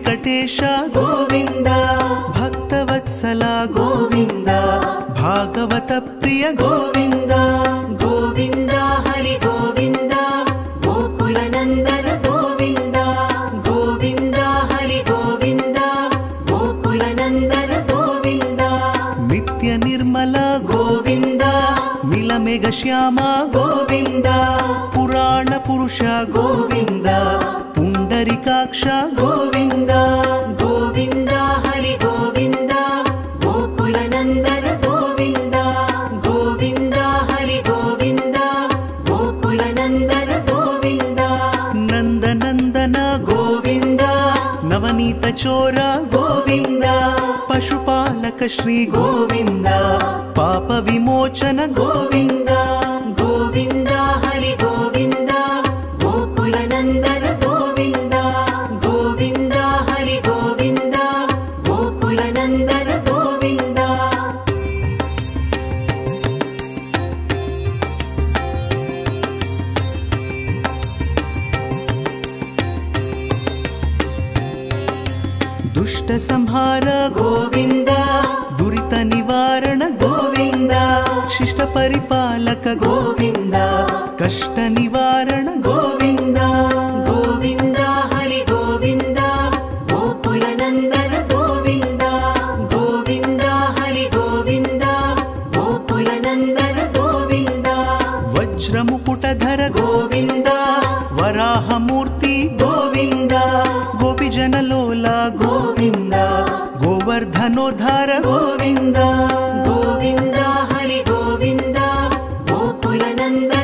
वेंकटेश गोविंद भक्तवत्सल गोविंद भागवत प्रिय गोविंद गोविंद हरि गोविंद गोकुल नंदन गोविंद गोविंद हरि गोविंद गोकुल नंदन गोविंद नित्य निर्मल गोविंद नीलमेघ श्याम गोविंद पुराण पुरुष गोविंद पुंडरीकाक्ष गोविंद गोविंद हरि गोविंद गोकुल नंदन गोविंद गोविंद हरि गोविंद गोकुल नंदन गोविंद नंदनंदन गोविंद नवनीत चोर गोविंद पशुपालक श्री गोविंद पाप विमोचन गोविंद गोविंद हरि गोविंद गोकुल नंदन गोविंद गोविंद हरि गोविंद गोकुल नंदन गोविंद दुष्ट संहार गोविंद दुरित निवारण गोविंद शिष्ट परिपालक गोविंद कष्ट निवारण गोविंद गोविंद हरि गोविंद गोकुल नंदन गोविंद गोविंद हरि गोविंद गोकुल नंदन गोविंद वज्र मुकुटधर गोविंद वराह मूर्ति गोविंद गोपीजन लोला गोविंद गोवर्धनोद्धार गोविंद गोविंद हरि गोविंद गोकुल नंदन